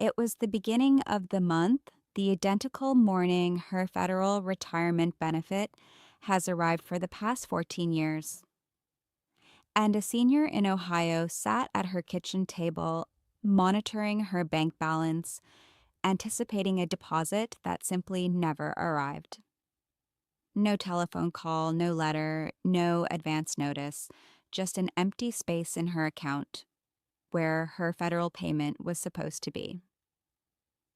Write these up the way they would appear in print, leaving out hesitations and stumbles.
It was the beginning of the month, the identical morning her federal retirement benefit has arrived for the past 14 years. And a senior in Ohio sat at her kitchen table, monitoring her bank balance, anticipating a deposit that simply arrived arrived. No telephone call, no letter, no advance notice, just an empty space in her account where her federal payment was supposed to be.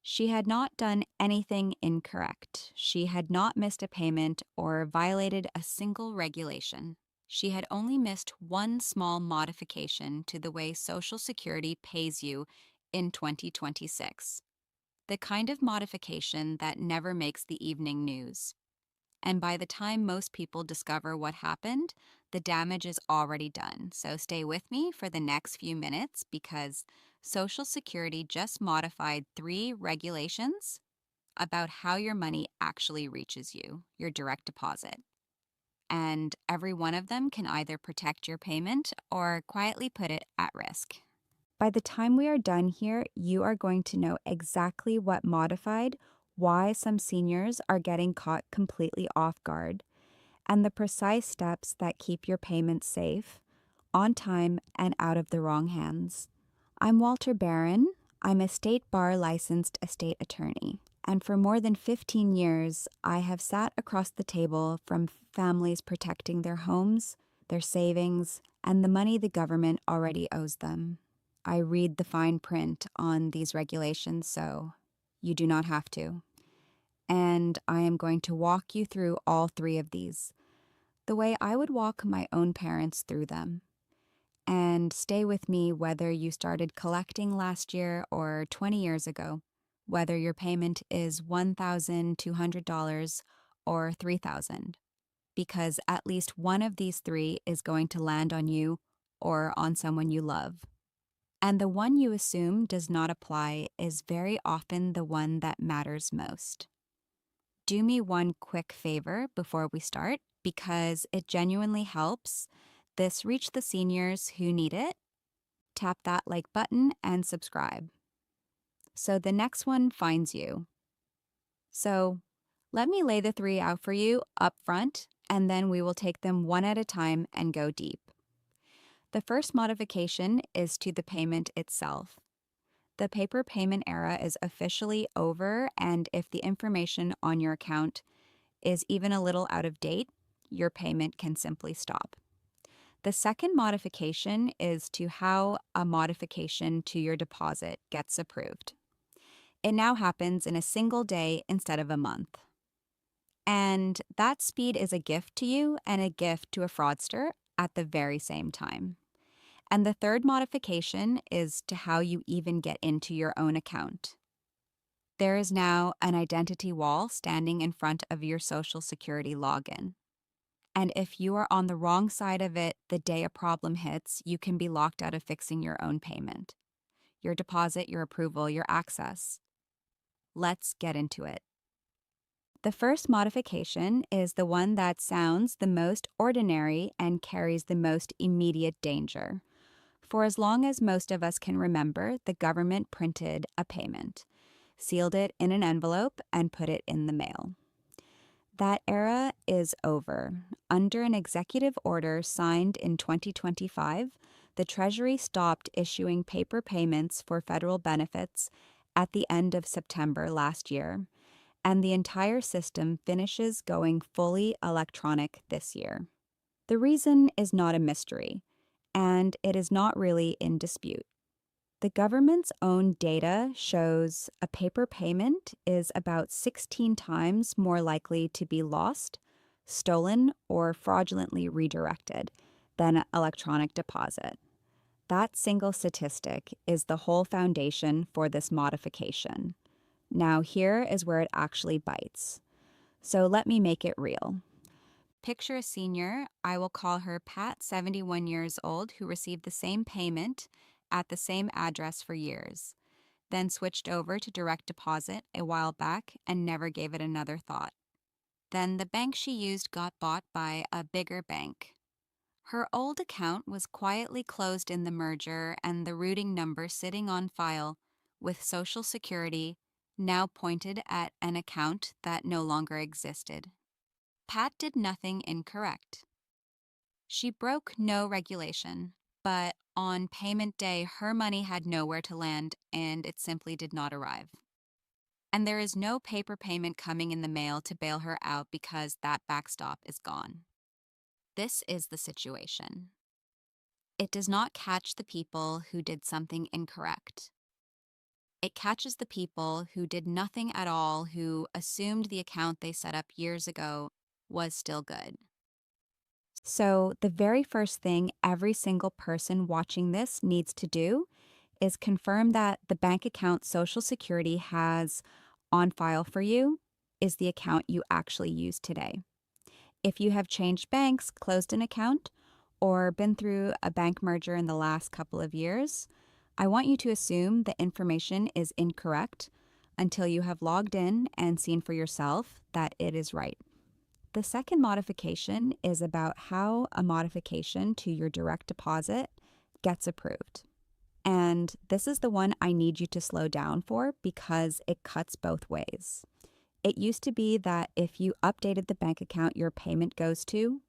She had not done anything incorrect. She had not missed a payment or violated a single regulation. She had only missed one small modification to the way Social Security pays you in 2026. The kind of modification that never makes the evening news. And by the time most people discover what happened, the damage is already done. So stay with me for the next few minutes because Social Security just modified 3 regulations about how your money actually reaches you, your direct deposit. And every one of them can either protect your payment or quietly put it at risk. By the time we are done here, you are going to know exactly what modified, why some seniors are getting caught completely off guard, and the precise steps that keep your payments safe, on time, and out of the wrong hands. I'm Walter Barron. I'm a state bar licensed estate attorney. And for more than 15 years, I have sat across the table from families protecting their homes, their savings, and the money the government already owes them. I read the fine print on these regulations, so you do not have to. And I am going to walk you through all 3 of these, the way I would walk my own parents through them. And stay with me whether you started collecting last year or 20 years ago, whether your payment is $1,200 or $3,000, because at least one of these 3 is going to land on you or on someone you love. And the one you assume does not apply is very often the one that matters most. Do me one quick favor before we start, because it genuinely helps. This reach the seniors who need it. Tap that like button and subscribe, so the next one finds you. So let me lay the 3 out for you up front, and then we will take them one at a time and go deep. The first modification is to the payment itself. The paper payment era is officially over, and if the information on your account is even a little out of date, your payment can simply stop. The second modification is to how a modification to your deposit gets approved. It now happens in a single day instead of a month. And that speed is a gift to you and a gift to a fraudster at the very same time. And the third modification is to how you even get into your own account. There is now an identity wall standing in front of your Social Security login. And if you are on the wrong side of it the day a problem hits, you can be locked out of fixing your own payment, your deposit, your approval, your access. Let's get into it. The first modification is the one that sounds the most ordinary and carries the most immediate danger. For as long as most of us can remember, the government printed a payment, sealed it in an envelope, and put it in the mail. That era is over. Under an executive order signed in 2025, the Treasury stopped issuing paper payments for federal benefits at the end of September last year, and the entire system finishes going fully electronic this year. The reason is not a mystery, and it is not really in dispute. The government's own data shows a paper payment is about 16 times more likely to be lost, stolen, or fraudulently redirected than an electronic deposit. That single statistic is the whole foundation for this modification. Now, here is where it actually bites. So let me make it real. Picture a senior, I will call her Pat, 71 years old, who received the same payment at the same address for years, then switched over to direct deposit a while back and never gave it another thought. Then the bank she used got bought by a bigger bank. Her old account was quietly closed in the merger, and the routing number sitting on file with Social Security now pointed at an account that no longer existed. Pat did nothing incorrect. She broke no regulation, but on payment day, her money had nowhere to land and it simply did not arrive. And there is no paper payment coming in the mail to bail her out because that backstop is gone. This is the situation. It does not catch the people who did something incorrect. It catches the people who did nothing at all, who assumed the account they set up years ago was still good. So, the very first thing every single person watching this needs to do is confirm that the bank account Social Security has on file for you is the account you actually use today. If you have changed banks, closed an account, or been through a bank merger in the last couple of years, I want you to assume the information is incorrect until you have logged in and seen for yourself that it is right. The second modification is about how a modification to your direct deposit gets approved. And this is the one I need you to slow down for because it cuts both ways. It used to be that if you updated the bank account your payment goes to,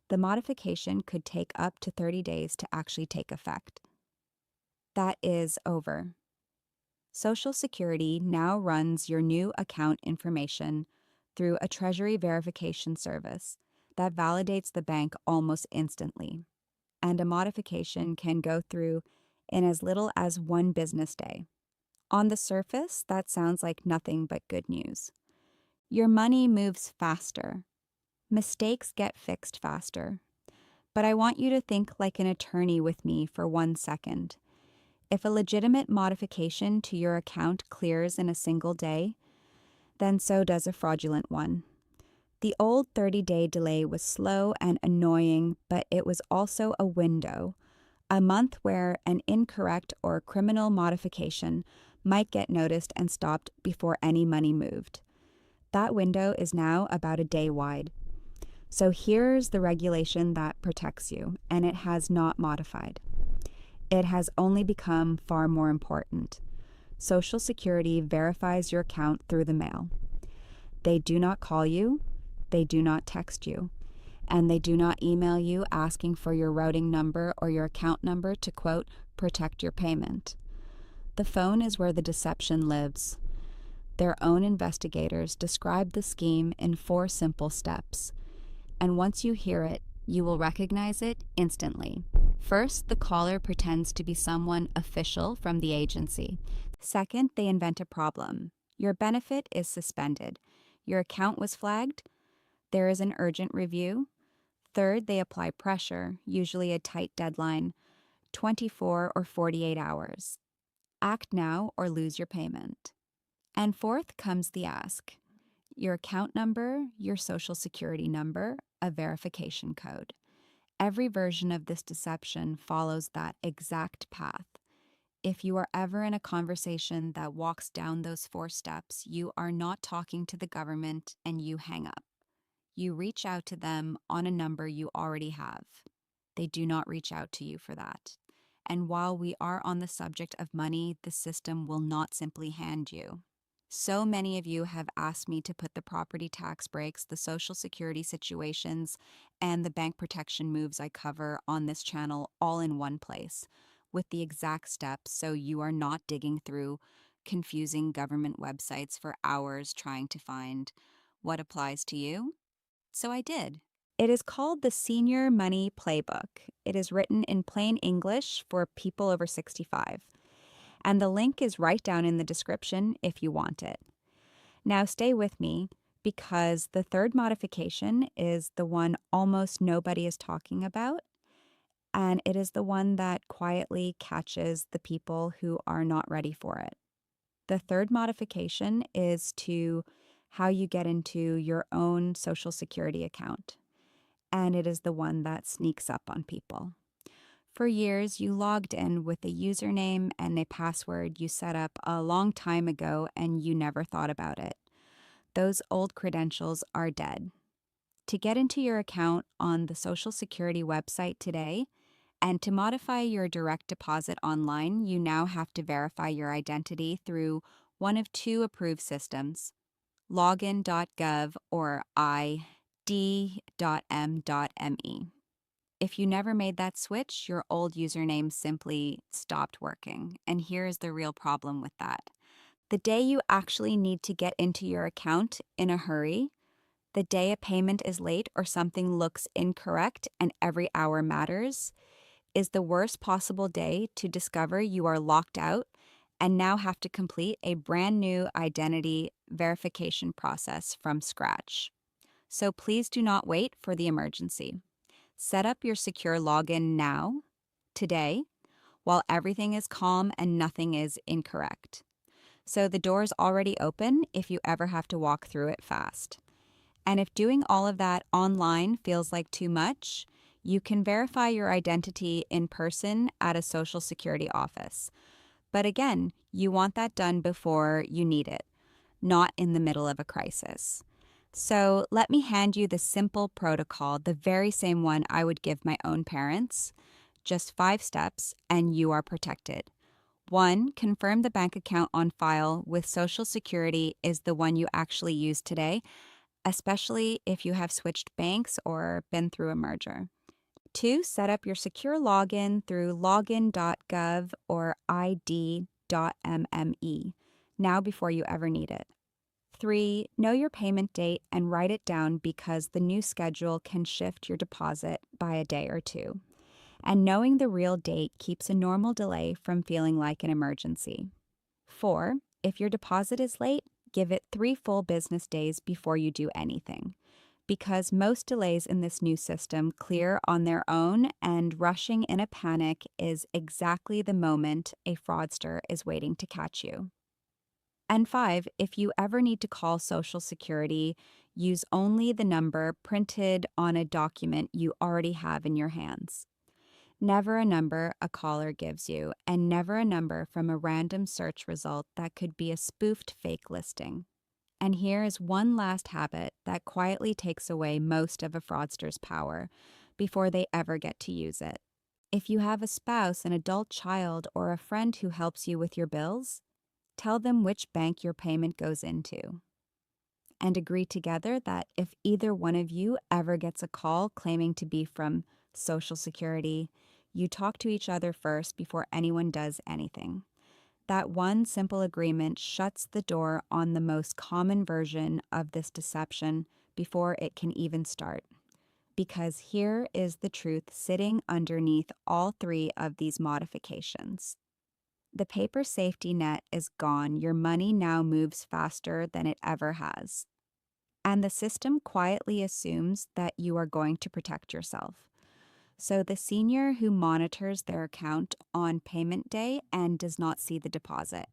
the modification could take up to 30 days to actually take effect. That is over. Social Security now runs your new account information through a Treasury verification service that validates the bank almost instantly, and a modification can go through in as little as one business day. On the surface, that sounds like nothing but good news. Your money moves faster. Mistakes get fixed faster. But I want you to think like an attorney with me for 1 second. If a legitimate modification to your account clears in a single day, then so does a fraudulent one. The old 30-day delay was slow and annoying, but it was also a window, a month where an incorrect or criminal modification might get noticed and stopped before any money moved. That window is now about a day wide. So here's the regulation that protects you, and it has not modified. It has only become far more important. Social Security verifies your account through the mail. They do not call you, they do not text you, and they do not email you asking for your routing number or your account number to, quote, protect your payment. The phone is where the deception lives. Their own investigators describe the scheme in 4 simple steps. And once you hear it, you will recognize it instantly. First, the caller pretends to be someone official from the agency. Second, they invent a problem. Your benefit is suspended. Your account was flagged. There is an urgent review. Third, they apply pressure, usually a tight deadline, 24 or 48 hours. Act now or lose your payment. And fourth comes the ask. Your account number, your Social Security number, a verification code. Every version of this deception follows that exact path. If you are ever in a conversation that walks down those 4 steps, you are not talking to the government and you hang up. You reach out to them on a number you already have. They do not reach out to you for that. And while we are on the subject of money, the system will not simply hand you. So many of you have asked me to put the property tax breaks, the Social Security situations, and the bank protection moves I cover on this channel all in one place, with the exact steps so you are not digging through confusing government websites for hours trying to find what applies to you. So I did. It is called the Senior Money Playbook. It is written in plain English for people over 65. And the link is right down in the description if you want it. Now stay with me because the third modification is the one almost nobody is talking about, and it is the one that quietly catches the people who are not ready for it. The third modification is to how you get into your own Social Security account, and it is the one that sneaks up on people. For years, you logged in with a username and a password you set up a long time ago and you never thought about it. Those old credentials are dead. To get into your account on the Social Security website today, And to modify your direct deposit online, you now have to verify your identity through one of two approved systems, login.gov or id.m.me. If you never made that switch, your old username simply stopped working. And here's the real problem with that. The day you actually need to get into your account in a hurry, the day a payment is late or something looks incorrect and every hour matters, is the worst possible day to discover you are locked out and now have to complete a brand new identity verification process from scratch. So please do not wait for the emergency. Set up your secure login now, today, while everything is calm and nothing is incorrect. So the door is already open if you ever have to walk through it fast. And if doing all of that online feels like too much, you can verify your identity in person at a Social Security office. But again, you want that done before you need it, not in the middle of a crisis. So let me hand you the simple protocol, the very same one I would give my own parents. Just 5 steps, and you are protected. 1. Confirm the bank account on file with Social Security is the one you actually use today, especially if you have switched banks or been through a merger. 2. Set up your secure login through login.gov or id.mme now before you ever need it. 3. Know your payment date and write it down because the new schedule can shift your deposit by a day or two. And knowing the real date keeps a normal delay from feeling like an emergency. 4. If your deposit is late, give it 3 full business days before you do anything, because most delays in this new system clear on their own, and rushing in a panic is exactly the moment a fraudster is waiting to catch you. And 5, if you ever need to call Social Security, use only the number printed on a document you already have in your hands. Never a number a caller gives you, and never a number from a random search result that could be a spoofed fake listing. And here is one last habit that quietly takes away most of a fraudster's power before they ever get to use it. If you have a spouse, an adult child, or a friend who helps you with your bills, tell them which bank your payment goes into. And agree together that if either one of you ever gets a call claiming to be from Social Security, you talk to each other first before anyone does anything. That one simple agreement shuts the door on the most common version of this deception before it can even start. Because here is the truth sitting underneath all 3 of these modifications. The paper safety net is gone. Your money now moves faster than it ever has. And the system quietly assumes that you are going to protect yourself. So the senior who monitors their account on payment day and does not see the deposit,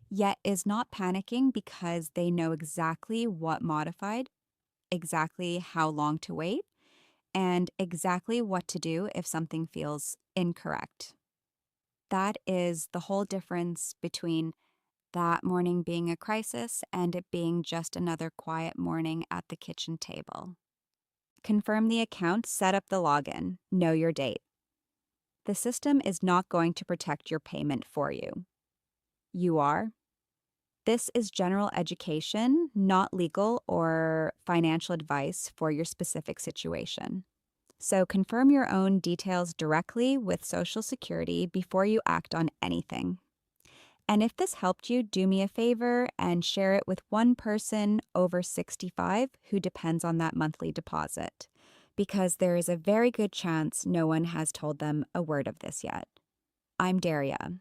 yet is not panicking because they know exactly what modified, exactly how long to wait, and exactly what to do if something feels incorrect. That is the whole difference between that morning being a crisis and it being just another quiet morning at the kitchen table. Confirm the account, set up the login, know your date. The system is not going to protect your payment for you. You are. This is general education, not legal or financial advice for your specific situation. So confirm your own details directly with Social Security before you act on anything. And if this helped you, do me a favor and share it with one person over 65 who depends on that monthly deposit, because there is a very good chance no one has told them a word of this yet. I'm Daria.